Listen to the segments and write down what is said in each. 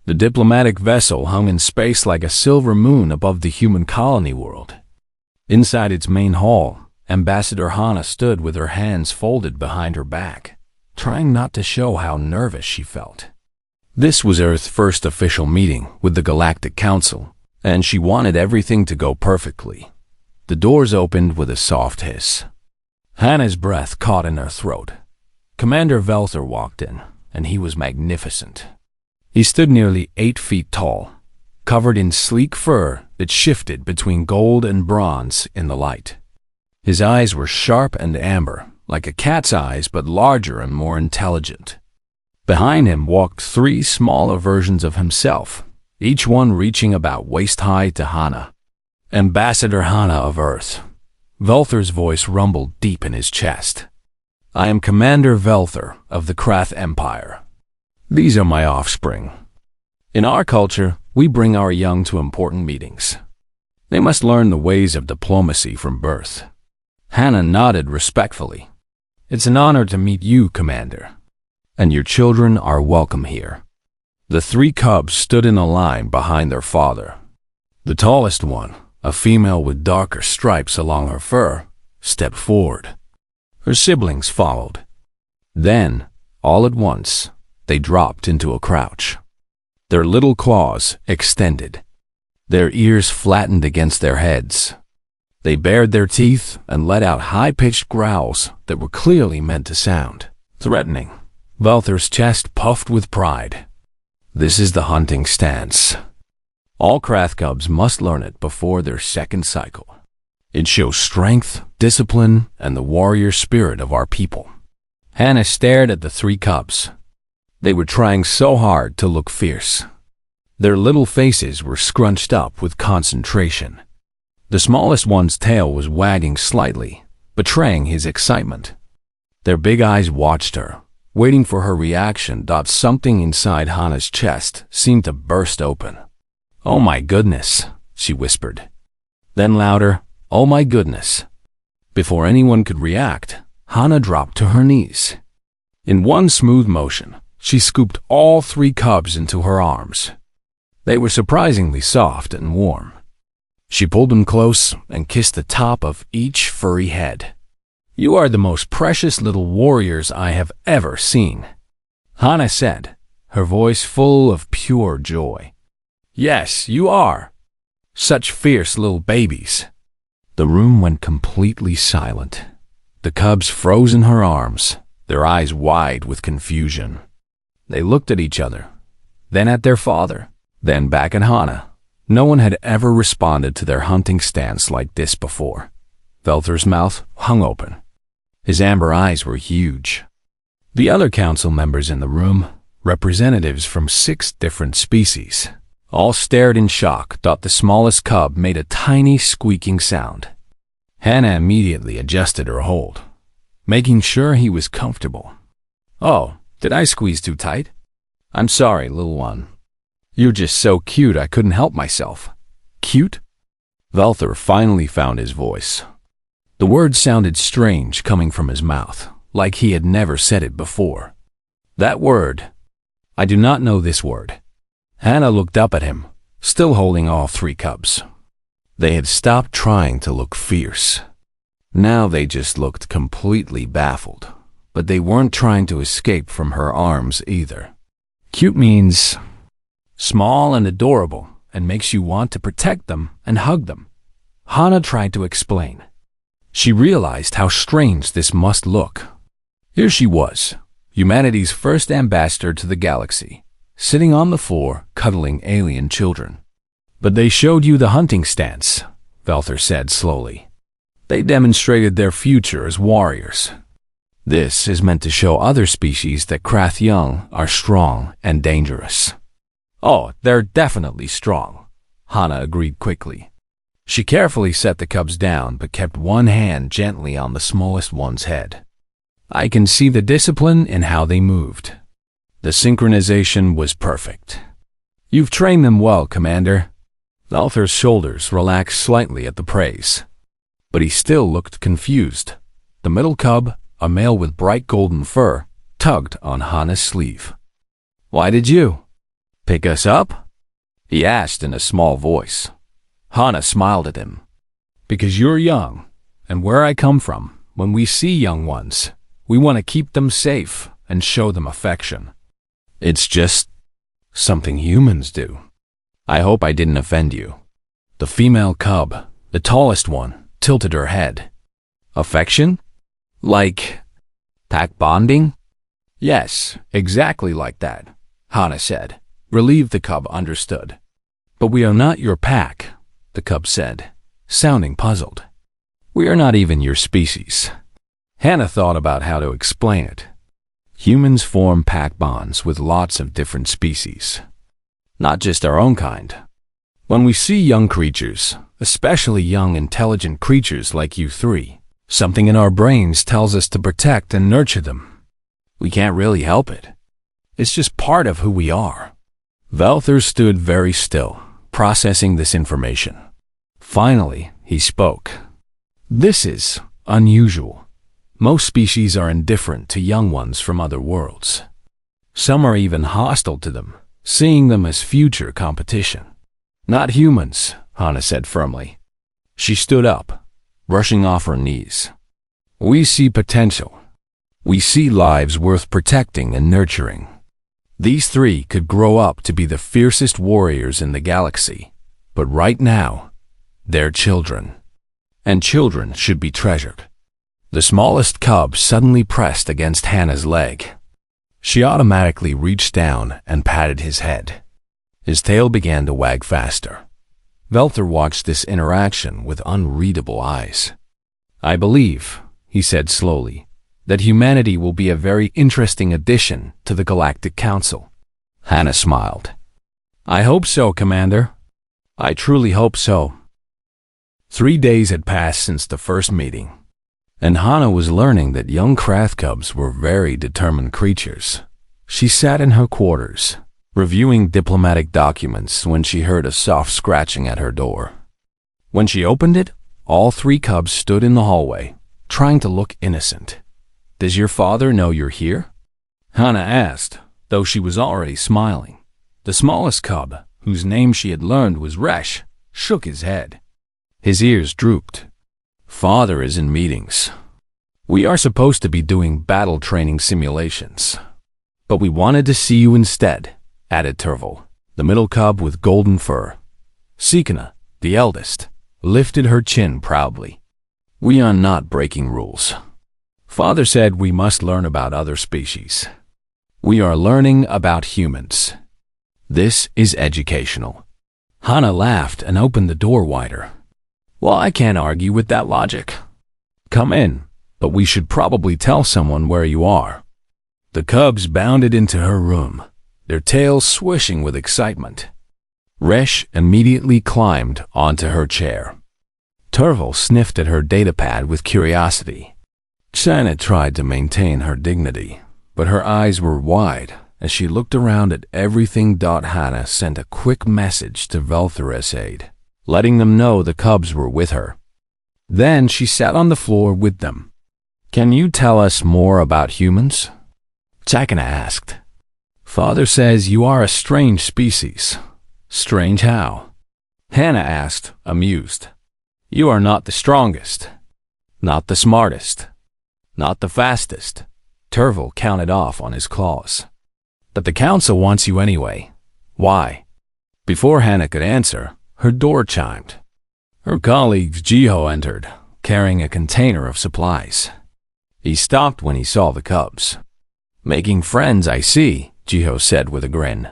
The diplomatic vessel hung in space like a silver moon above the human colony world. Inside its main hall, Ambassador Hana stood with her hands folded behind her back, trying not to show how nervous she felt. This was Earth's first official meeting with the Galactic Council, and she wanted everything to go perfectly. The doors opened with a soft hiss. Hana's breath caught in her throat. Commander Velther walked in, and he was magnificent. He stood nearly 8 feet tall, covered in sleek fur that shifted between gold and bronze in the light. His eyes were sharp and amber, like a cat's eyes, but larger and more intelligent. Behind him walked 3 smaller versions of himself, each one reaching about waist-high to Hana. Ambassador Hana of Earth. Velther's voice rumbled deep in his chest. I am Commander Velther of the Krath Empire. These are my offspring. In our culture, we bring our young to important meetings. They must learn the ways of diplomacy from birth. Hana nodded respectfully. It's an honor to meet you, Commander. And your children are welcome here. The 3 cubs stood in a line behind their father. The tallest one, a female with darker stripes along her fur, stepped forward. Her siblings followed. Then, all at once, they dropped into a crouch. Their little claws extended. Their ears flattened against their heads. They bared their teeth and let out high-pitched growls that were clearly meant to sound threatening. Velther's chest puffed with pride. This is the hunting stance. All Krath cubs must learn it before their second cycle. It shows strength, discipline, and the warrior spirit of our people. Hana stared at the 3 cubs. They were trying so hard to look fierce. Their little faces were scrunched up with concentration. The smallest one's tail was wagging slightly, betraying his excitement. Their big eyes watched her, waiting for her reaction. Something inside Hana's chest seemed to burst open. Oh my goodness, she whispered. Then louder, oh my goodness. Before anyone could react, Hana dropped to her knees. In one smooth motion, she scooped all 3 cubs into her arms. They were surprisingly soft and warm. She pulled them close and kissed the top of each furry head. You are the most precious little warriors I have ever seen, Hana said, her voice full of pure joy. Yes, you are. Such fierce little babies. The room went completely silent. The cubs froze in her arms, their eyes wide with confusion. They looked at each other, then at their father, then back at Hana. No one had ever responded to their hunting stance like this before. Velther's mouth hung open. His amber eyes were huge. The other council members in the room, representatives from 6 different species, all stared in shock. The smallest cub made a tiny squeaking sound. Hana immediately adjusted her hold, making sure he was comfortable. Oh, did I squeeze too tight? I'm sorry, little one. You're just so cute I couldn't help myself. Cute? Velther finally found his voice. The word sounded strange coming from his mouth, like he had never said it before. That word. I do not know this word. Hana looked up at him, still holding all 3 cubs. They had stopped trying to look fierce. Now they just looked completely baffled, but they weren't trying to escape from her arms either. Cute means small and adorable, and makes you want to protect them and hug them. Hana tried to explain. She realized how strange this must look. Here she was, humanity's first ambassador to the galaxy, sitting on the floor, cuddling alien children. But they showed you the hunting stance, Velther said slowly. They demonstrated their future as warriors. This is meant to show other species that Krath young are strong and dangerous. Oh, they're definitely strong, Hana agreed quickly. She carefully set the cubs down but kept one hand gently on the smallest one's head. I can see the discipline in how they moved. The synchronization was perfect. You've trained them well, Commander. Velther's shoulders relaxed slightly at the praise, but he still looked confused. The middle cub, a male with bright golden fur, tugged on Hana's sleeve. Why did you? Pick us up? He asked in a small voice. Hana smiled at him. Because you're young, and where I come from, when we see young ones, we want to keep them safe and show them affection. It's just something humans do. I hope I didn't offend you. The female cub, the tallest one, tilted her head. Affection? Like pack bonding? Yes, exactly like that, Hana said, relieved the cub understood. But we are not your pack, the cub said, sounding puzzled. We are not even your species. Hana thought about how to explain it. Humans form pack bonds with lots of different species, not just our own kind. When we see young creatures, especially young intelligent creatures like you three, something in our brains tells us to protect and nurture them. We can't really help it. It's just part of who we are. Velther stood very still, processing this information. Finally, he spoke. This is unusual. Most species are indifferent to young ones from other worlds. Some are even hostile to them, seeing them as future competition. Not humans, Hana said firmly. She stood up, brushing off her knees. We see potential. We see lives worth protecting and nurturing. These three could grow up to be the fiercest warriors in the galaxy, but right now, they're children. And children should be treasured. The smallest cub suddenly pressed against Hana's leg. She automatically reached down and patted his head. His tail began to wag faster. Velther watched this interaction with unreadable eyes. I believe, he said slowly, that humanity will be a very interesting addition to the Galactic Council. Hana smiled. I hope so, Commander. I truly hope so. 3 days had passed since the first meeting, and Hana was learning that young Krath cubs were very determined creatures. She sat in her quarters, reviewing diplomatic documents when she heard a soft scratching at her door. When she opened it, all 3 cubs stood in the hallway, trying to look innocent. Does your father know you're here? Hana asked, though she was already smiling. The smallest cub, whose name she had learned was Resh, shook his head. His ears drooped. Father is in meetings. We are supposed to be doing battle training simulations. But we wanted to see you instead, added Turvel, the middle cub with golden fur. Sikana, the eldest, lifted her chin proudly. We are not breaking rules. Father said we must learn about other species. We are learning about humans. This is educational. Hana laughed and opened the door wider. Well, I can't argue with that logic. Come in, but we should probably tell someone where you are. The cubs bounded into her room, their tails swishing with excitement. Resh immediately climbed onto her chair. Turvel sniffed at her datapad with curiosity. China tried to maintain her dignity, but her eyes were wide as she looked around at everything. Hana sent a quick message to Velther's aide, letting them know the cubs were with her. Then she sat on the floor with them. Can you tell us more about humans? Chakana asked. Father says you are a strange species. Strange how? Hana asked, amused. You are not the strongest, not the smartest, not the fastest. Turvel counted off on his claws. But the council wants you anyway. Why? Before Hana could answer, her door chimed. Her colleague Jiho entered, carrying a container of supplies. He stopped when he saw the cubs. Making friends, I see, Jiho said with a grin.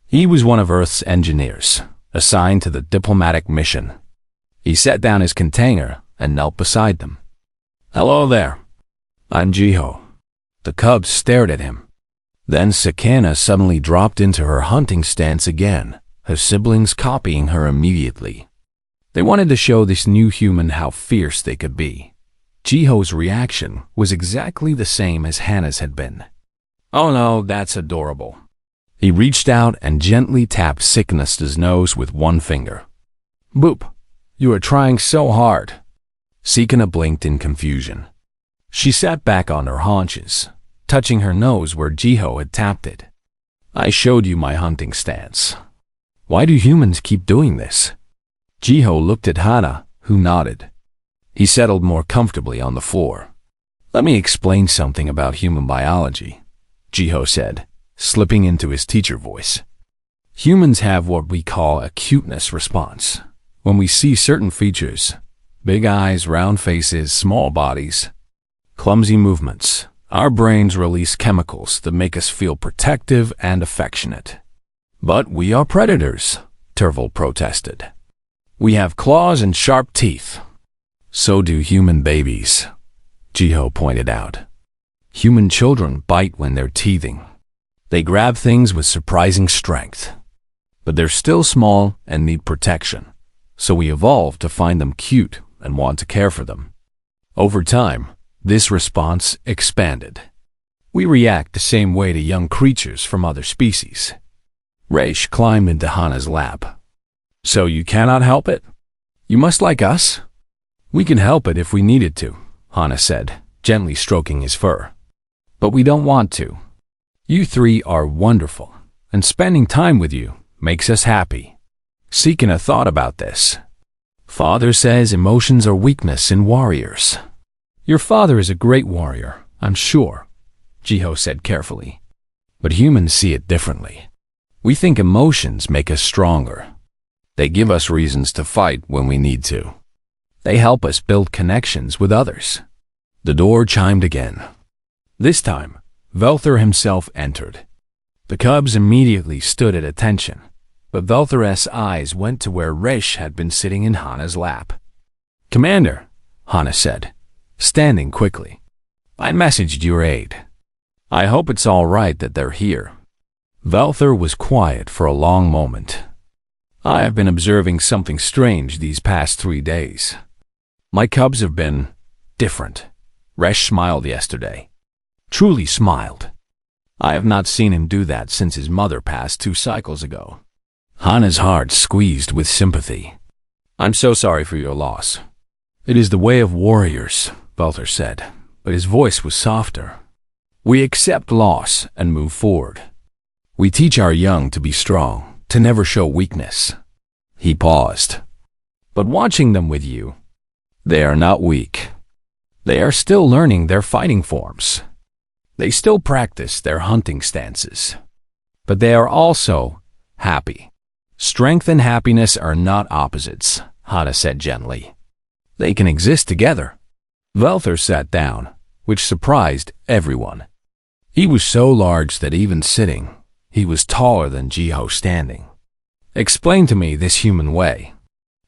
He was one of Earth's engineers, assigned to the diplomatic mission. He set down his container and knelt beside them. Hello there. I'm Jiho. The cubs stared at him. Then Sakana suddenly dropped into her hunting stance again, her siblings copying her immediately. They wanted to show this new human how fierce they could be. Jiho's reaction was exactly the same as Hana's had been. Oh no, that's adorable. He reached out and gently tapped Sikana's nose with one finger. Boop, you are trying so hard. Sikana blinked in confusion. She sat back on her haunches, touching her nose where Jiho had tapped it. I showed you my hunting stance. Why do humans keep doing this? Jiho looked at Hana, who nodded. He settled more comfortably on the floor. Let me explain something about human biology, Jiho said, slipping into his teacher voice. Humans have what we call a cuteness response. When we see certain features, big eyes, round faces, small bodies, clumsy movements, our brains release chemicals that make us feel protective and affectionate. But we are predators, Terval protested. We have claws and sharp teeth. So do human babies, Jiho pointed out. Human children bite when they're teething. They grab things with surprising strength. But they're still small and need protection, so we evolved to find them cute and want to care for them. Over time, this response expanded. We react the same way to young creatures from other species. Reish climbed into Hana's lap. So you cannot help it? You must like us? We can help it if we needed to, Hana said, gently stroking his fur. But we don't want to. You three are wonderful, and spending time with you makes us happy. Seeking a thought about this. Father says emotions are weakness in warriors. Your father is a great warrior, I'm sure, Jiho said carefully. But humans see it differently. We think emotions make us stronger. They give us reasons to fight when we need to. They help us build connections with others. The door chimed again. This time, Velthor himself entered. The cubs immediately stood at attention, but Velthor's eyes went to where Reish had been sitting in Hana's lap. Commander, Hana said, standing quickly. I messaged your aide. I hope it's all right that they're here. Velthor was quiet for a long moment. I have been observing something strange these past 3 days. My cubs have been different. Reish smiled yesterday. Truly smiled. I have not seen him do that since his mother passed 2 cycles ago. Hana's heart squeezed with sympathy. I'm so sorry for your loss. It is the way of warriors, Velthor said, but his voice was softer. We accept loss and move forward. We teach our young to be strong, to never show weakness. He paused. But watching them with you, they are not weak. They are still learning their fighting forms. They still practice their hunting stances. But they are also happy. Strength and happiness are not opposites, Hana said gently. They can exist together. Velthor sat down, which surprised everyone. He was so large that even sitting, he was taller than Jiho standing. Explain to me this human way.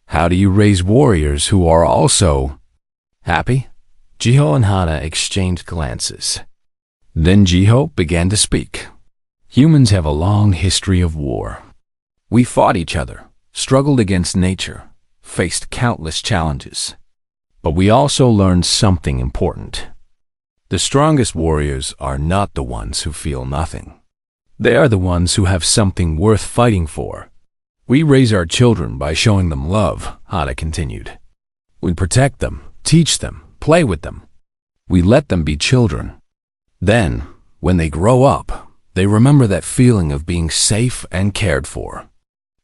How do you raise warriors who are also happy? Jiho and Hana exchanged glances. Then Jiho began to speak. Humans have a long history of war. We fought each other, struggled against nature, faced countless challenges. But we also learned something important. The strongest warriors are not the ones who feel nothing. They are the ones who have something worth fighting for. We raise our children by showing them love, Hana continued. We protect them, teach them, play with them. We let them be children. Then, when they grow up, they remember that feeling of being safe and cared for.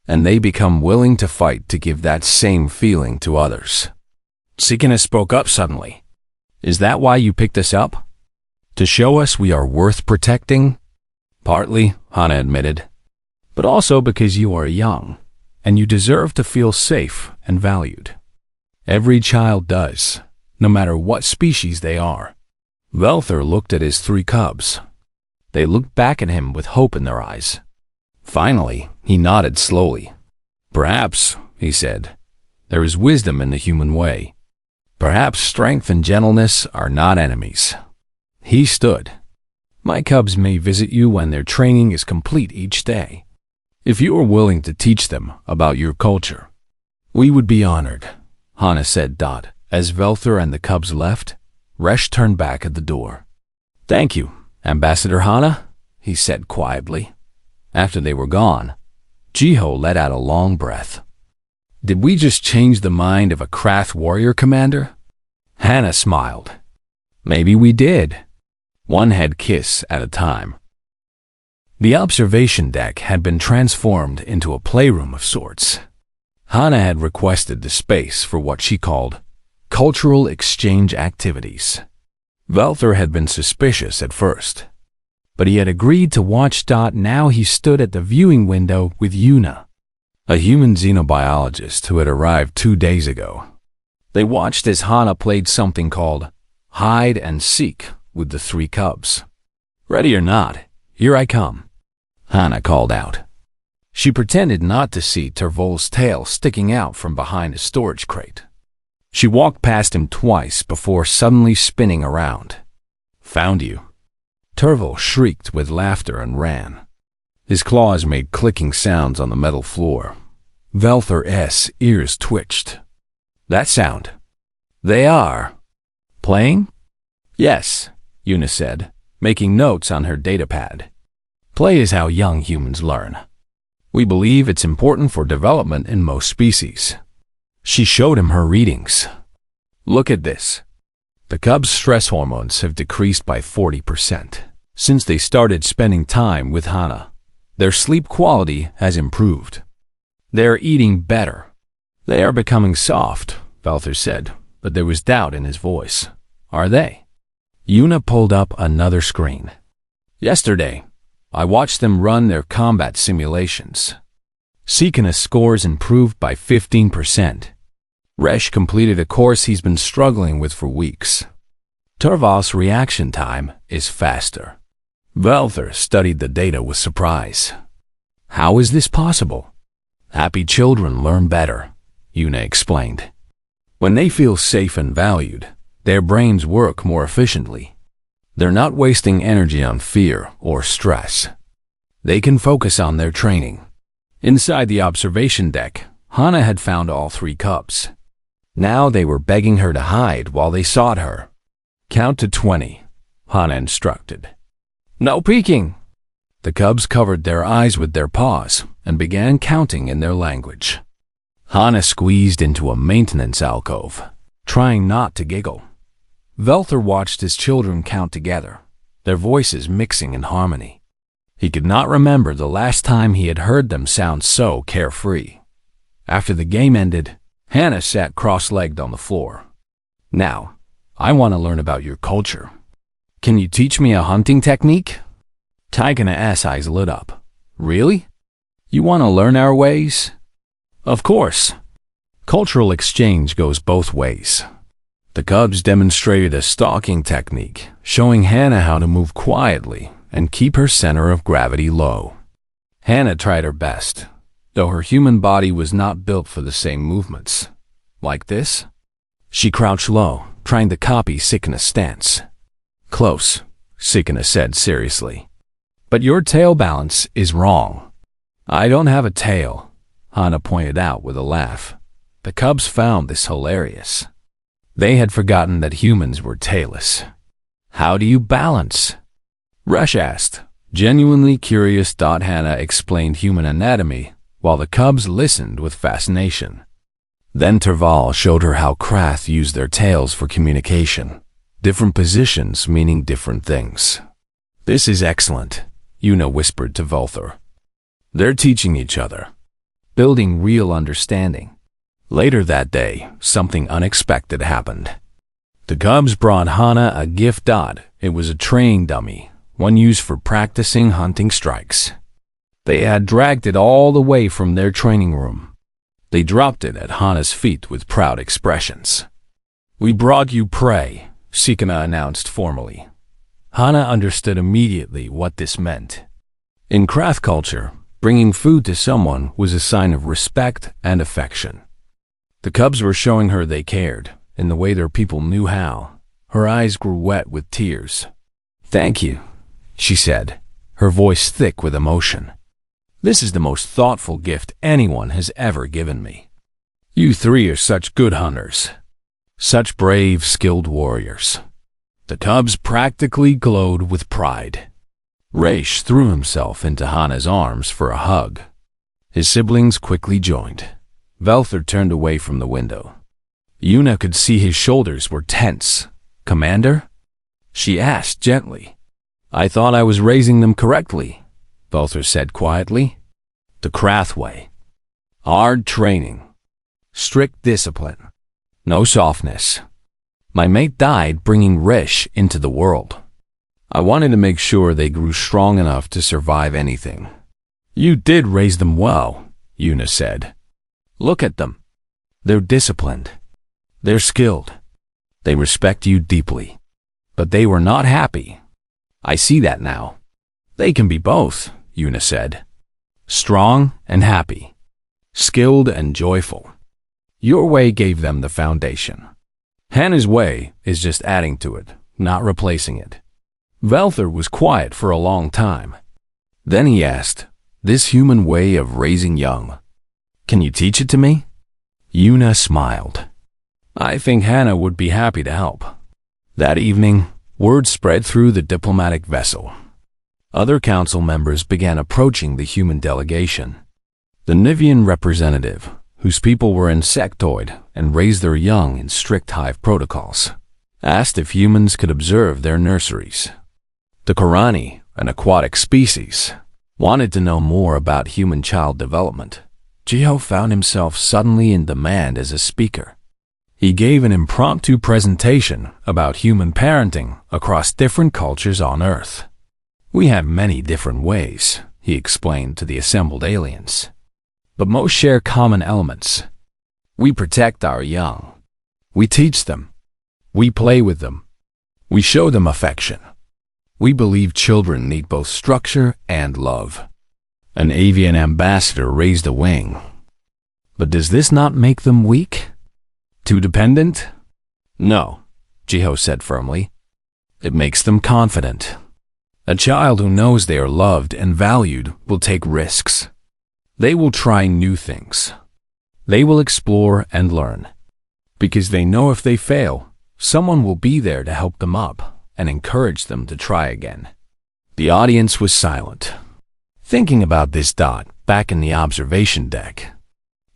And they become willing to fight to give that same feeling to others. Sikina spoke up suddenly. Is that why you picked us up? To show us we are worth protecting? Partly, Hana admitted. But also because you are young, and you deserve to feel safe and valued. Every child does, no matter what species they are. Velthor looked at his 3 cubs. They looked back at him with hope in their eyes. Finally, he nodded slowly. Perhaps, he said, there is wisdom in the human way. Perhaps strength and gentleness are not enemies. He stood. My cubs may visit you when their training is complete each day. If you are willing to teach them about your culture, we would be honored, Hana said. As Velthor and the cubs left, Reish turned back at the door. Thank you, Ambassador Hana, he said quietly. After they were gone, Jiho let out a long breath. Did we just change the mind of a Krath warrior commander? Hana smiled. Maybe we did. One head kiss at a time. The observation deck had been transformed into a playroom of sorts. Hana had requested the space for what she called cultural exchange activities. Velther had been suspicious at first, but he had agreed to watch. Now he stood at the viewing window with Yuna, a human xenobiologist who had arrived 2 days ago. They watched as Hana played something called hide and seek with the 3 cubs. "Ready or not, here I come," Hana called out. She pretended not to see Tervol's tail sticking out from behind a storage crate. She walked past him twice before suddenly spinning around. "Found you." Tervol shrieked with laughter and ran. His claws made clicking sounds on the metal floor. Velther's ears twitched. "That sound. They are playing?" "Yes," Yuna said, making notes on her datapad. "Play is how young humans learn. We believe it's important for development in most species." She showed him her readings. "Look at this. The cubs' stress hormones have decreased by 40% since they started spending time with Hana. Their sleep quality has improved. They are eating better. They are becoming soft," Velther said, but there was doubt in his voice. "Are they?" Yuna pulled up another screen. "Yesterday, I watched them run their combat simulations. Seekana's scores improved by 15%. Resh completed a course he's been struggling with for weeks. Tervol's reaction time is faster." Velther studied the data with surprise. "How is this possible?" "Happy children learn better," Yuna explained. "When they feel safe and valued, their brains work more efficiently. They're not wasting energy on fear or stress. They can focus on their training." Inside the observation deck, Hana had found all 3 cubs. Now they were begging her to hide while they sought her. "Count to 20, Hana instructed. "No peeking." The cubs covered their eyes with their paws and began counting in their language. Hana squeezed into a maintenance alcove, trying not to giggle. Velther watched his children count together, their voices mixing in harmony. He could not remember the last time he had heard them sound so carefree. After the game ended, Hana sat cross-legged on the floor. "Now, I want to learn about your culture. Can you teach me a hunting technique?" Taikana's eyes lit up. "Really? You want to learn our ways?" "Of course." Cultural exchange goes both ways. The cubs demonstrated a stalking technique, showing Hana how to move quietly and keep her center of gravity low. Hana tried her best, though her human body was not built for the same movements. Like this? She crouched low, trying to copy Seekana's stance. "Close," Seekana said seriously. "But your tail balance is wrong." "I don't have a tail," Hana pointed out with a laugh. The cubs found this hilarious. They had forgotten that humans were tailless. "How do you balance?" Resh asked, genuinely curious. Hana explained human anatomy, while the cubs listened with fascination. Then Terval showed her how Krath used their tails for communication, different positions meaning different things. "This is excellent," Yuna whispered to Velther. "They're teaching each other, building real understanding." Later that day, something unexpected happened. The cubs brought Hana a gift. It was a training dummy, one used for practicing hunting strikes. They had dragged it all the way from their training room. They dropped it at Hana's feet with proud expressions. "We brought you prey," Seekana announced formally. Hana understood immediately what this meant. In Krath culture, bringing food to someone was a sign of respect and affection. The cubs were showing her they cared, in the way their people knew how. Her eyes grew wet with tears. "Thank you," she said, her voice thick with emotion. "This is the most thoughtful gift anyone has ever given me. You 3 are such good hunters. Such brave, skilled warriors." The cubs practically glowed with pride. Resh threw himself into Hana's arms for a hug. His siblings quickly joined. Velther turned away from the window. Yuna could see his shoulders were tense. "Commander?" she asked gently. "I thought I was raising them correctly." Valther said quietly. The Krath way. Hard training. Strict discipline. No softness. My mate died bringing Rish into the world. I wanted to make sure they grew strong enough to survive anything. You did raise them well, Una said. Look at them. They're disciplined. They're skilled. They respect you deeply. But they were not happy. I see that now. They can be both, Una said. Strong and happy. Skilled and joyful. Your way gave them the foundation. Hannah's way is just adding to it, not replacing it. Valther was quiet for a long time. Then he asked, this human way of raising young, can you teach it to me? Una smiled. I think Hannah would be happy to help. That evening, word spread through the diplomatic vessel. Other council members began approaching the human delegation. The Nivian representative, whose people were insectoid and raised their young in strict hive protocols, asked if humans could observe their nurseries. The Korani, an aquatic species, wanted to know more about human child development. Jiho found himself suddenly in demand as a speaker. He gave an impromptu presentation about human parenting across different cultures on Earth. We have many different ways, he explained to the assembled aliens. But most share common elements. We protect our young. We teach them. We play with them. We show them affection. We believe children need both structure and love. An avian ambassador raised a wing. But does this not make them weak? Too dependent? No, Jiho said firmly. It makes them confident. A child who knows they are loved and valued will take risks. They will try new things. They will explore and learn. Because they know if they fail, someone will be there to help them up and encourage them to try again. The audience was silent, thinking about this dot back in the observation deck.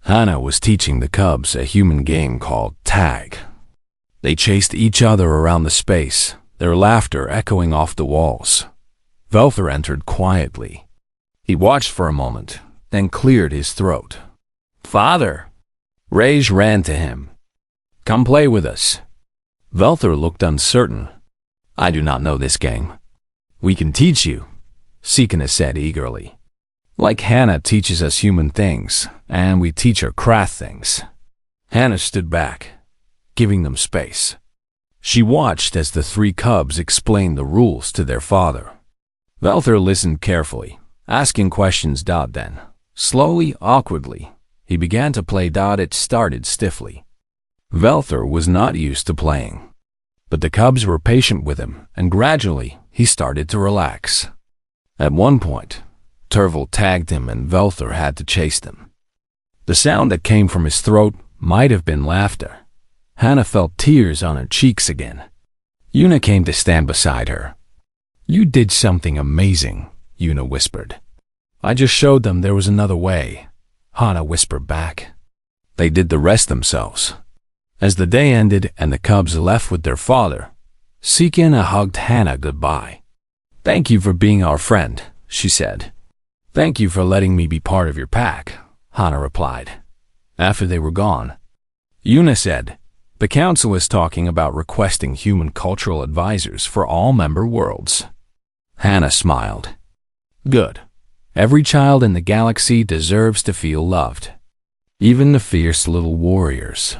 Hannah was teaching the cubs a human game called tag. They chased each other around the space, their laughter echoing off the walls. Valther entered quietly. He watched for a moment, then cleared his throat. Father! Rage ran to him. Come play with us. Valther looked uncertain. I do not know this game. We can teach you, Sikana said eagerly. Like Hannah teaches us human things, and we teach her Krath things. Hannah stood back, giving them space. She watched as the three cubs explained the rules to their father. Valther listened carefully, asking questions. Then, slowly, awkwardly, he began to play. It started stiffly. Valther was not used to playing. But the cubs were patient with him, and gradually he started to relax. At one point, Terval tagged him and Valther had to chase them. The sound that came from his throat might have been laughter. Hannah felt tears on her cheeks again. Una came to stand beside her. You did something amazing, Una whispered. I just showed them there was another way, Hannah whispered back. They did the rest themselves. As the day ended and the cubs left with their father, Sikana hugged Hannah goodbye. Thank you for being our friend, she said. Thank you for letting me be part of your pack, Hannah replied. After they were gone, Una said, the council is talking about requesting human cultural advisors for all member worlds. Hannah smiled. Good. Every child in the galaxy deserves to feel loved. Even the fierce little warriors.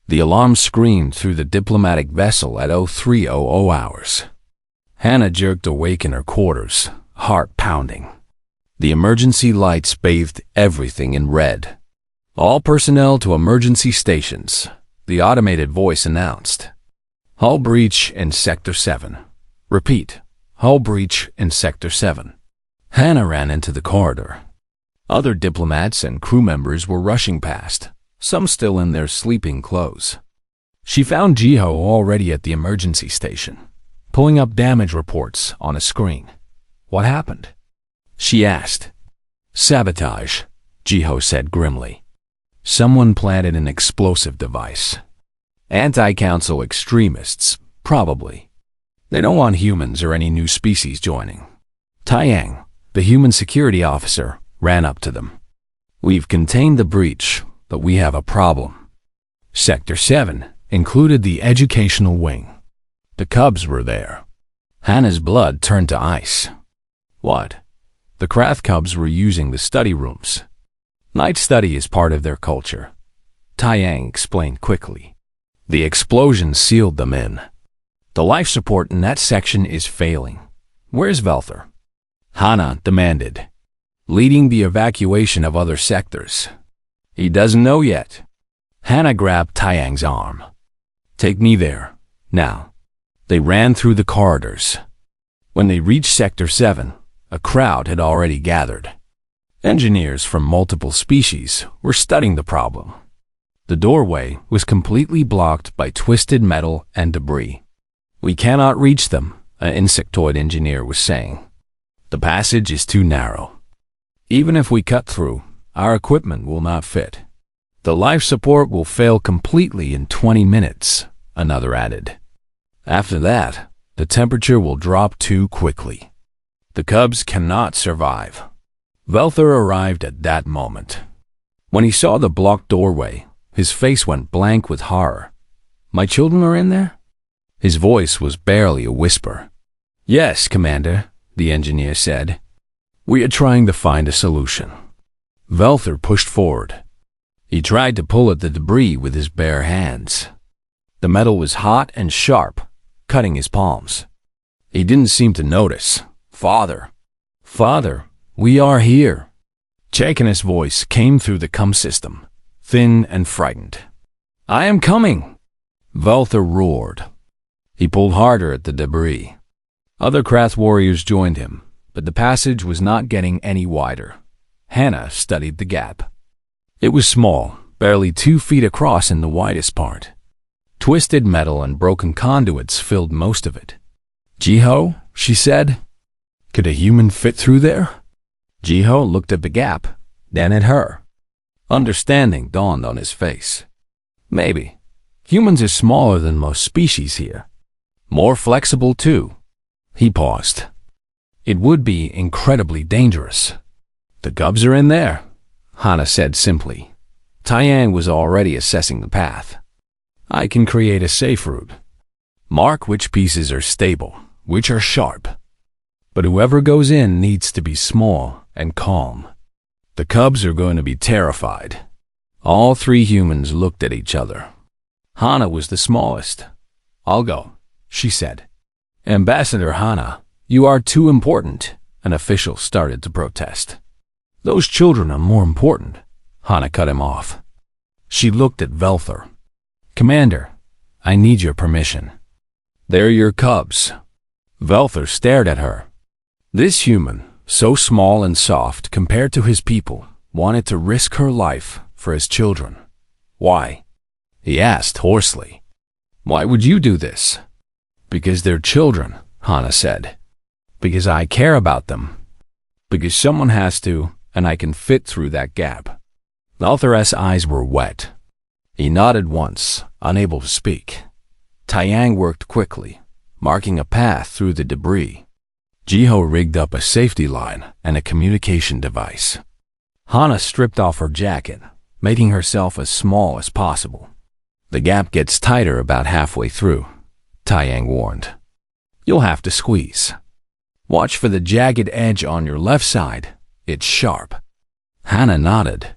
The alarm screamed through the diplomatic vessel at 0300 hours. Hannah jerked awake in her quarters, heart pounding. The emergency lights bathed everything in red. All personnel to emergency stations, the automated voice announced. Hull breach in Sector 7. Repeat, hull breach in Sector 7. Hannah ran into the corridor. Other diplomats and crew members were rushing past, some still in their sleeping clothes. She found Jiho already at the emergency station, pulling up damage reports on a screen. What happened? She asked. Sabotage, Jiho said grimly. Someone planted an explosive device. Anti-council extremists, probably. They don't want humans or any new species joining. Taiyang, The human security officer ran up to them. "We've contained the breach, but we have a problem." Sector 7 included the educational wing. The cubs were there. Hannah's blood turned to ice. What? The Krath cubs were using the study rooms. Night study is part of their culture, Taiyang explained quickly. The explosion sealed them in. The life support in that section is failing. Where's Velther? Hannah demanded, leading the evacuation of other sectors. He doesn't know yet. Hannah grabbed Taiyang's arm. Take me there, now. They ran through the corridors. When they reached Sector 7, a crowd had already gathered. Engineers from multiple species were studying the problem. The doorway was completely blocked by twisted metal and debris. We cannot reach them, an insectoid engineer was saying. The passage is too narrow. Even if we cut through, our equipment will not fit. The life support will fail completely in 20 minutes, another added. After that, the temperature will drop too quickly. The cubs cannot survive. Velther arrived at that moment. When he saw the blocked doorway, his face went blank with horror. My children are in there? His voice was barely a whisper. Yes, Commander, the engineer said. We are trying to find a solution. Velther pushed forward. He tried to pull at the debris with his bare hands. The metal was hot and sharp, cutting his palms. He didn't seem to notice. Father, we are here. Chakin's voice came through the cum system, thin and frightened. I am coming. Velther roared. He pulled harder at the debris. Other Krath warriors joined him, but the passage was not getting any wider. Hannah studied the gap. It was small, barely 2 feet across in the widest part. Twisted metal and broken conduits filled most of it. Jiho, she said. Could a human fit through there? Jiho looked at the gap, then at her. Understanding dawned on his face. Maybe. Humans are smaller than most species here. More flexible, too. He paused. It would be incredibly dangerous. The cubs are in there, Hannah said simply. Taiyang was already assessing the path. I can create a safe route. Mark which pieces are stable, which are sharp. But whoever goes in needs to be small and calm. The cubs are going to be terrified. All 3 humans looked at each other. Hannah was the smallest. I'll go, she said. Ambassador Hannah, you are too important, an official started to protest. Those children are more important, Hannah cut him off. She looked at Velther. Commander, I need your permission. They're your cubs. Velther stared at her. This human, so small and soft compared to his people, wanted to risk her life for his children. Why? He asked hoarsely. Why would you do this? Because they're children, Hannah said. Because I care about them. Because someone has to, and I can fit through that gap. Velther's eyes were wet. He nodded once, unable to speak. Taiyang worked quickly, marking a path through the debris. Jiho rigged up a safety line and a communication device. Hannah stripped off her jacket, making herself as small as possible. The gap gets tighter about halfway through, Taiyang warned. You'll have to squeeze. Watch for the jagged edge on your left side. It's sharp. Hannah nodded.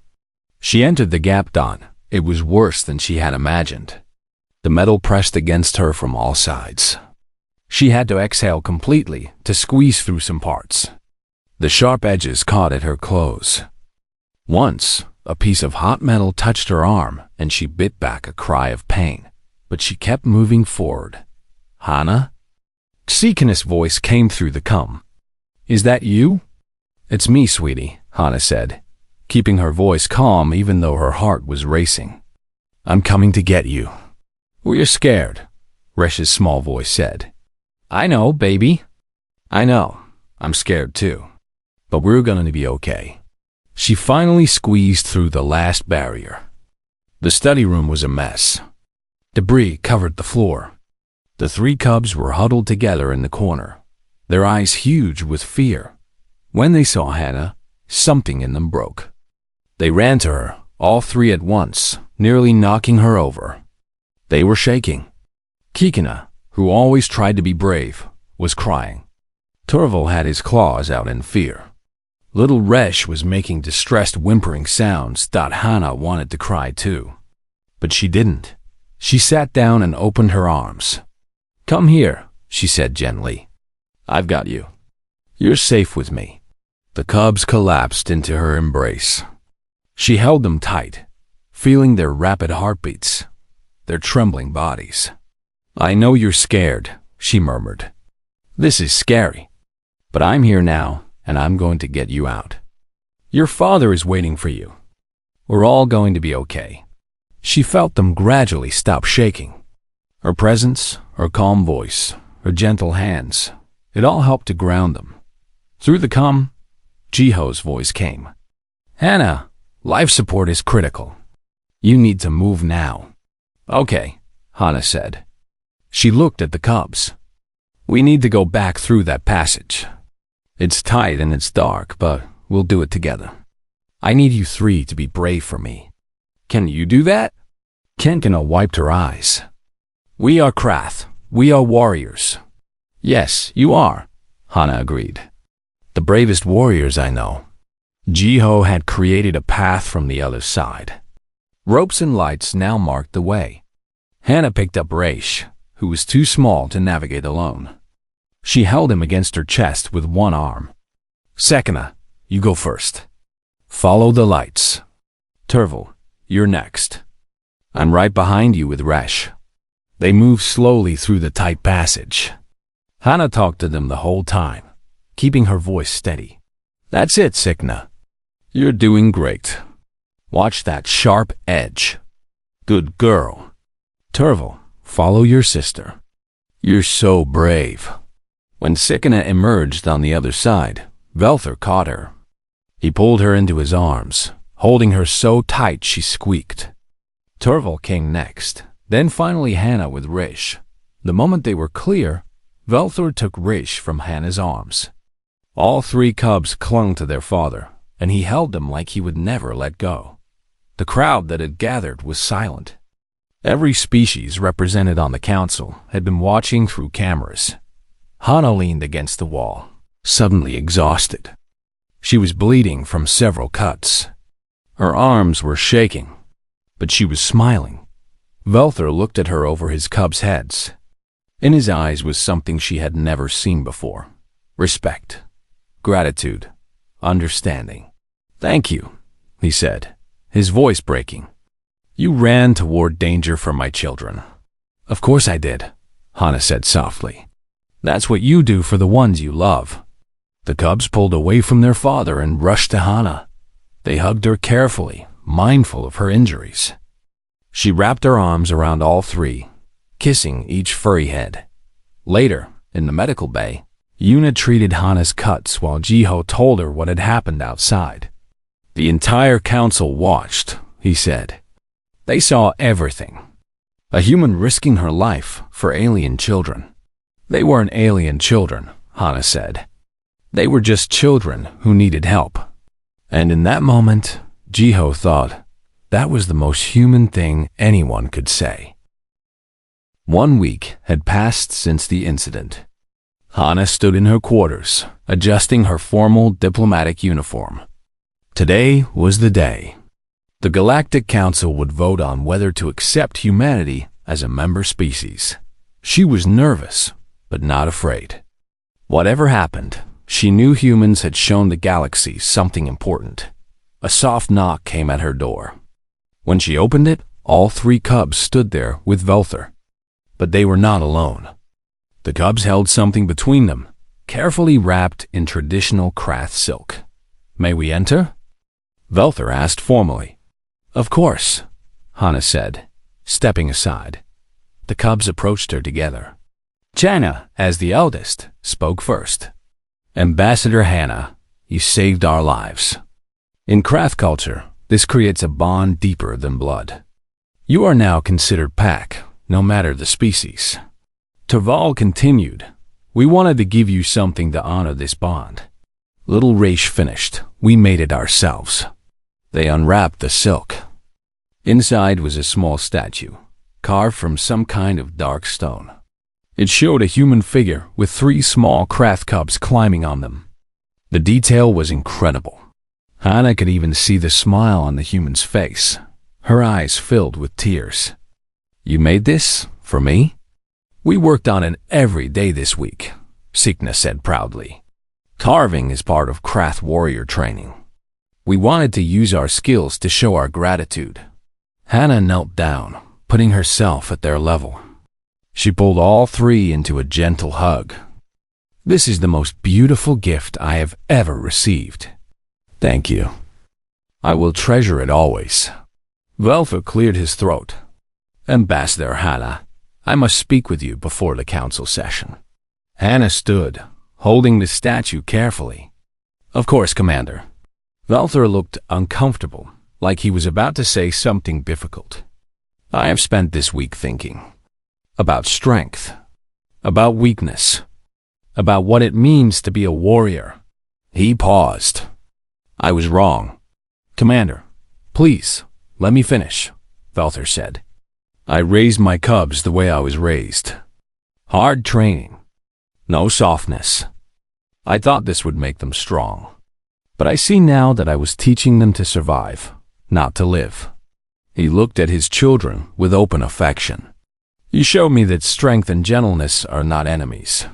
She entered the gap done. It was worse than she had imagined. The metal pressed against her from all sides. She had to exhale completely to squeeze through some parts. The sharp edges caught at her clothes. Once, a piece of hot metal touched her arm and she bit back a cry of pain, but she kept moving forward. Hannah? Chakin's voice came through the cum. Is that you? It's me, sweetie, Hannah said, keeping her voice calm even though her heart was racing. I'm coming to get you. We're scared, Resh's small voice said. I know, baby. I know. I'm scared too. But we're going to be okay. She finally squeezed through the last barrier. The study room was a mess. Debris covered the floor. The 3 cubs were huddled together in the corner, their eyes huge with fear. When they saw Hannah, something in them broke. They ran to her, all three at once, nearly knocking her over. They were shaking. Kikina, who always tried to be brave, was crying. Turval had his claws out in fear. Little Resh was making distressed whimpering sounds that Hannah wanted to cry too. But she didn't. She sat down and opened her arms. "Come here," she said gently. "I've got you. You're safe with me." The cubs collapsed into her embrace. She held them tight, feeling their rapid heartbeats, their trembling bodies. "I know you're scared," she murmured. "This is scary. But I'm here now, and I'm going to get you out. Your father is waiting for you. We're all going to be okay." She felt them gradually stop shaking. Her presence, her calm voice, her gentle hands, it all helped to ground them. Through the comm, Jiho's voice came. "Hannah, life support is critical. You need to move now." "Okay," Hannah said. She looked at the cubs. "We need to go back through that passage. It's tight and it's dark, but we'll do it together. I need you three to be brave for me. Can you do that?" Kenkana wiped her eyes. "We are Krath. We are warriors." "Yes, you are," Hannah agreed. "The bravest warriors I know." Jiho had created a path from the other side. Ropes and lights now marked the way. Hannah picked up Raish, who was too small to navigate alone. She held him against her chest with one arm. "Sekina, you go first. Follow the lights. Turval, you're next. I'm right behind you with Resh." They moved slowly through the tight passage. Hannah talked to them the whole time, keeping her voice steady. "That's it, Sekina. You're doing great. Watch that sharp edge. Good girl. Turval, follow your sister. You're so brave." When Sekina emerged on the other side, Velthor caught her. He pulled her into his arms, holding her so tight she squeaked. Turval came next, then finally Hannah with Rish. The moment they were clear, Velthor took Rish from Hannah's arms. All three cubs clung to their father, and he held them like he would never let go. The crowd that had gathered was silent. Every species represented on the council had been watching through cameras. Hannah leaned against the wall, suddenly exhausted. She was bleeding from several cuts. Her arms were shaking, but she was smiling. Velthor looked at her over his cubs' heads. In his eyes was something she had never seen before. Respect, gratitude, understanding. "Thank you," he said, his voice breaking. "You ran toward danger for my children." "Of course I did," Hannah said softly. "That's what you do for the ones you love." The cubs pulled away from their father and rushed to Hannah. They hugged her carefully, mindful of her injuries. She wrapped her arms around all three, kissing each furry head. Later, in the medical bay, Yuna treated Hannah's cuts while Jiho told her what had happened outside. "The entire council watched," he said. "They saw everything. A human risking her life for alien children." "They weren't alien children," Hannah said. "They were just children who needed help." And in that moment, Jiho thought that was the most human thing anyone could say. 1 week had passed since the incident. Hannah stood in her quarters, adjusting her formal diplomatic uniform. Today was the day. The Galactic Council would vote on whether to accept humanity as a member species. She was nervous, but not afraid. Whatever happened, she knew humans had shown the galaxy something important. A soft knock came at her door. When she opened it, all three cubs stood there with Velthor. But they were not alone. The cubs held something between them, carefully wrapped in traditional Krath silk. "May we enter?" Velthor asked formally. "Of course," Hannah said, stepping aside. The cubs approached her together. Chana, as the eldest, spoke first. "Ambassador Hannah, you saved our lives. In Krath culture, this creates a bond deeper than blood. You are now considered pack, no matter the species." Turval continued, "We wanted to give you something to honor this bond." Little Raish finished. We made it ourselves. They unwrapped the silk. Inside was a small statue, carved from some kind of dark stone. It showed a human figure with 3 small craft cubs climbing on them. The detail was incredible. Hannah could even see the smile on the human's face. Her eyes filled with tears. "You made this for me?" "We worked on it every day this week," Sikna said proudly. "Carving is part of craft warrior training. We wanted to use our skills to show our gratitude." Hannah knelt down, putting herself at their level. She pulled all 3 into a gentle hug. "This is the most beautiful gift I have ever received. Thank you. I will treasure it always." Velther cleared his throat. "Ambassador Hannah, I must speak with you before the council session." Hannah stood, holding the statue carefully. "Of course, Commander." Velther looked uncomfortable, like he was about to say something difficult. "I have spent this week thinking about strength, about weakness, about what it means to be a warrior." He paused. "I was wrong. Commander, please, let me finish," Velther said. "I raised my cubs the way I was raised. Hard training. No softness. I thought this would make them strong. But I see now that I was teaching them to survive, not to live." He looked at his children with open affection. "You showed me that strength and gentleness are not enemies.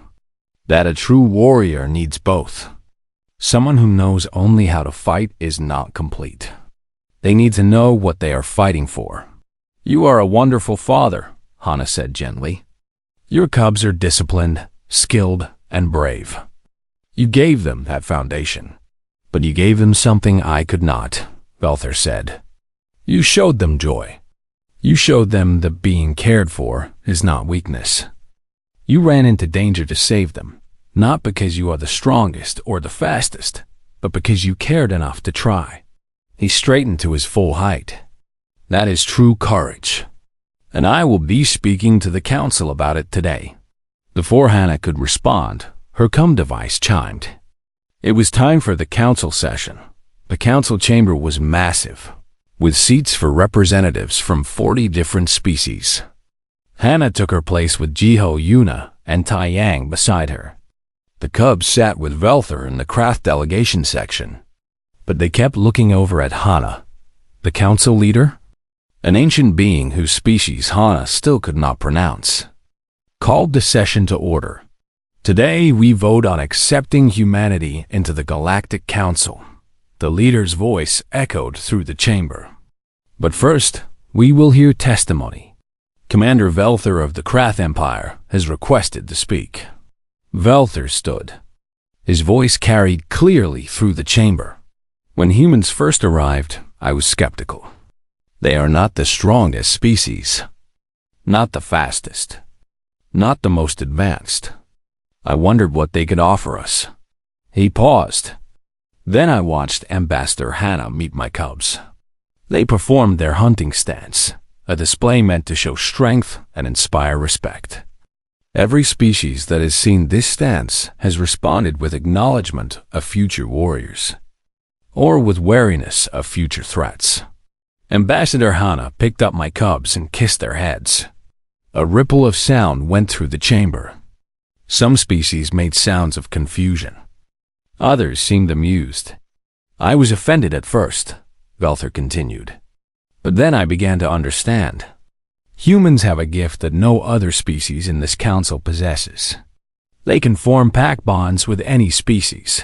That a true warrior needs both. Someone who knows only how to fight is not complete. They need to know what they are fighting for." "You are a wonderful father," Hannah said gently. "Your cubs are disciplined, skilled, and brave. You gave them that foundation. But you gave them something I could not," Velther said. "You showed them joy. You showed them that being cared for is not weakness. You ran into danger to save them, not because you are the strongest or the fastest, but because you cared enough to try." He straightened to his full height. "That is true courage. And I will be speaking to the council about it today." Before Hannah could respond, her cum device chimed. It was time for the council session. The council chamber was massive, with seats for representatives from 40 different species. Hannah took her place with Jiho Yuna and Tai Yang beside her. The cubs sat with Velther in the craft delegation section, but they kept looking over at Hannah, the council leader, an ancient being whose species Hannah still could not pronounce. Called the session to order. "Today we vote on accepting humanity into the Galactic Council." The leader's voice echoed through the chamber. "But first, we will hear testimony. Commander Velther of the Krath Empire has requested to speak." Velther stood. His voice carried clearly through the chamber. "When humans first arrived, I was skeptical. They are not the strongest species, not the fastest, not the most advanced. I wondered what they could offer us." He paused. "Then I watched Ambassador Hannah meet my cubs. They performed their hunting stance, a display meant to show strength and inspire respect. Every species that has seen this stance has responded with acknowledgement of future warriors, or with wariness of future threats. Ambassador Hannah picked up my cubs and kissed their heads. A ripple of sound went through the chamber. Some species made sounds of confusion. Others seemed amused. I was offended at first, Velther continued. But then I began to understand. Humans have a gift that no other species in this council possesses. They can form pack bonds with any species.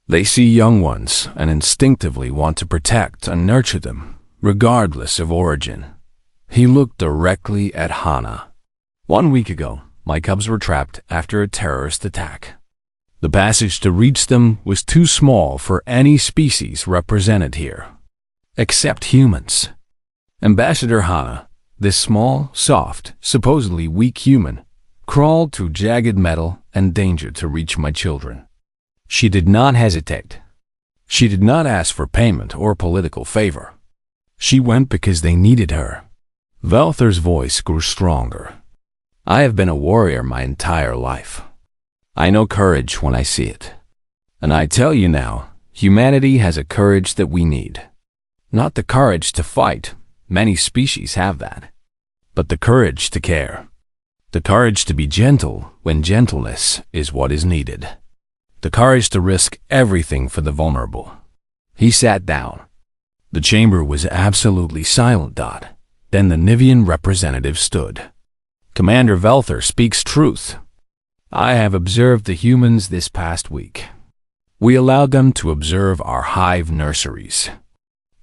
They see young ones and instinctively want to protect and nurture them, regardless of origin. He looked directly at Hannah. 1 week ago, my cubs were trapped after a terrorist attack. The passage to reach them was too small for any species represented here, except humans. Ambassador Hannah, this small, soft, supposedly weak human, crawled through jagged metal and danger to reach my children. She did not hesitate. She did not ask for payment or political favor. She went because they needed her. Velther's voice grew stronger. I have been a warrior my entire life. I know courage when I see it. And I tell you now, humanity has a courage that we need. Not the courage to fight, many species have that, but the courage to care. The courage to be gentle when gentleness is what is needed. The courage to risk everything for the vulnerable. He sat down. The chamber was absolutely silent. Then the Nivian representative stood. Commander Velther speaks truth. I have observed the humans this past week. We allowed them to observe our hive nurseries.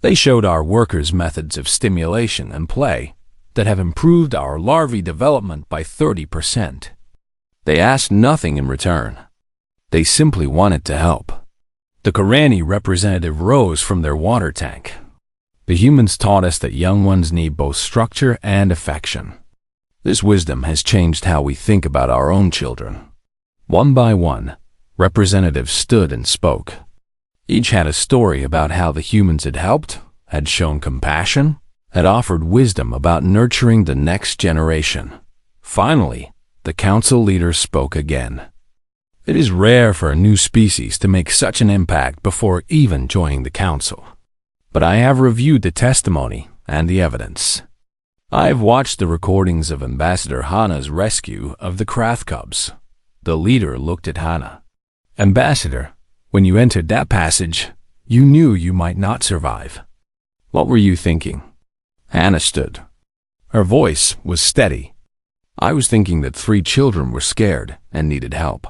They showed our workers methods of stimulation and play that have improved our larvae development by 30%. They asked nothing in return. They simply wanted to help. The Korani representative rose from their water tank. The humans taught us that young ones need both structure and affection. This wisdom has changed how we think about our own children. One by one, representatives stood and spoke. Each had a story about how the humans had helped, had shown compassion, had offered wisdom about nurturing the next generation. Finally, the council leader spoke again. It is rare for a new species to make such an impact before even joining the council. But I have reviewed the testimony and the evidence. I have watched the recordings of Ambassador Hana's rescue of the Krath cubs. The leader looked at Hana. Ambassador, when you entered that passage, you knew you might not survive. What were you thinking? Hana stood. Her voice was steady. I was thinking that 3 children were scared and needed help.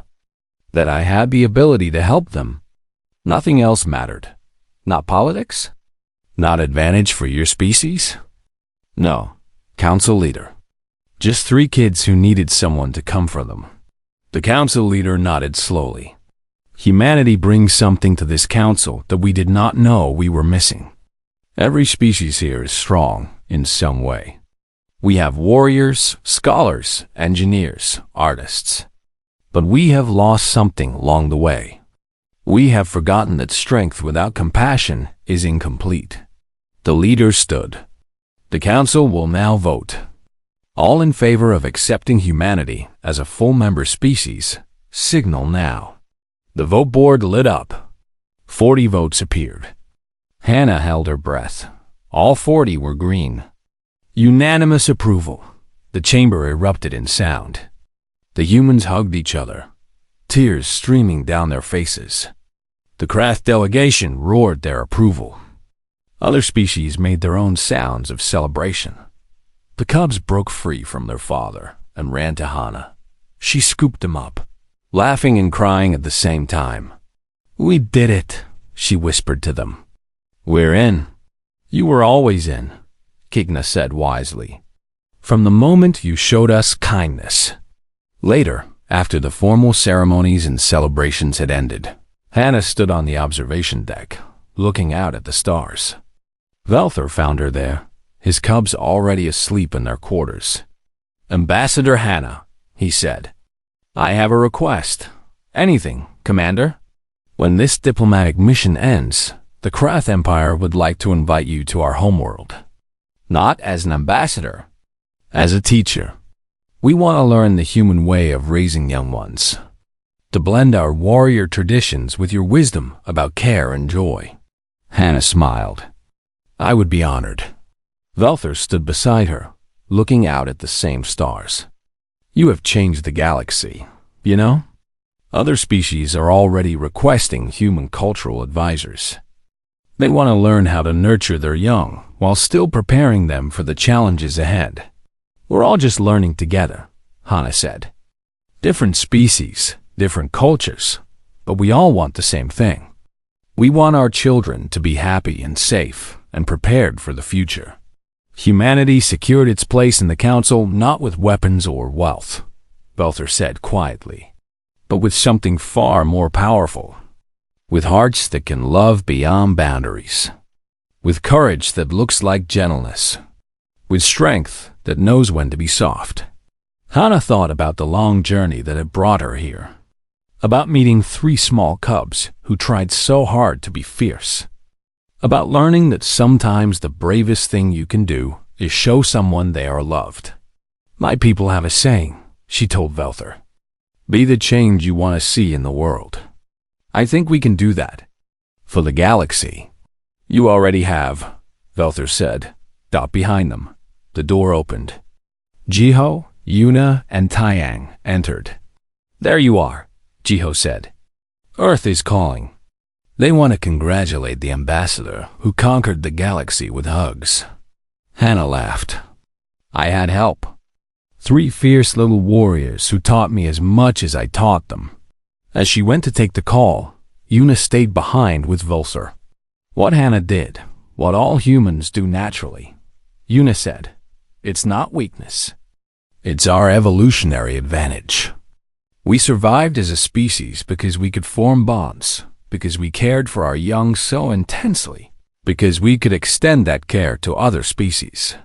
That I had the ability to help them. Nothing else mattered. Not politics? Not advantage for your species? No, council leader. Just 3 kids who needed someone to come for them. The council leader nodded slowly. Humanity brings something to this council that we did not know we were missing. Every species here is strong in some way. We have warriors, scholars, engineers, artists. But we have lost something along the way. We have forgotten that strength without compassion is incomplete. The leader stood. The council will now vote. All in favor of accepting humanity as a full member species, signal now. The vote board lit up. 40 votes appeared. Hana held her breath. All 40 were green. Unanimous approval. The chamber erupted in sound. The humans hugged each other, tears streaming down their faces. The Krath delegation roared their approval. Other species made their own sounds of celebration. The cubs broke free from their father and ran to Hana. She scooped them up, laughing and crying at the same time. We did it, she whispered to them. We're in. You were always in, Kigna said wisely. From the moment you showed us kindness. Later, after the formal ceremonies and celebrations had ended, Hana stood on the observation deck, looking out at the stars. Velther found her there, his cubs already asleep in their quarters. Ambassador Hana, he said, I have a request. Anything, Commander? When this diplomatic mission ends, the Krath Empire would like to invite you to our homeworld. Not as an ambassador, as a teacher. We want to learn the human way of raising young ones, to blend our warrior traditions with your wisdom about care and joy. Hana smiled. I would be honored. Velther stood beside her, looking out at the same stars. You have changed the galaxy, you know? Other species are already requesting human cultural advisors. They want to learn how to nurture their young while still preparing them for the challenges ahead. We're all just learning together, Hana said. Different species, different cultures, but we all want the same thing. We want our children to be happy and safe and prepared for the future. Humanity secured its place in the council not with weapons or wealth, Velther said quietly, but with something far more powerful. With hearts that can love beyond boundaries. With courage that looks like gentleness. With strength that knows when to be soft. Hana thought about the long journey that had brought her here. About meeting 3 small cubs who tried so hard to be fierce. About learning that sometimes the bravest thing you can do is show someone they are loved. My people have a saying, she told Velther. Be the change you want to see in the world. I think we can do that. For the galaxy. You already have, Velther said. Dot behind them. The door opened. Jiho, Yuna, and Taiyang entered. There you are, Jiho said. Earth is calling. They want to congratulate the ambassador who conquered the galaxy with hugs. Hannah laughed. I had help. 3 fierce little warriors who taught me as much as I taught them. As she went to take the call, Yuna stayed behind with Vulsar. What Hannah did, what all humans do naturally. Yuna said, it's not weakness. It's our evolutionary advantage. We survived as a species because we could form bonds, because we cared for our young so intensely, because we could extend that care to other species.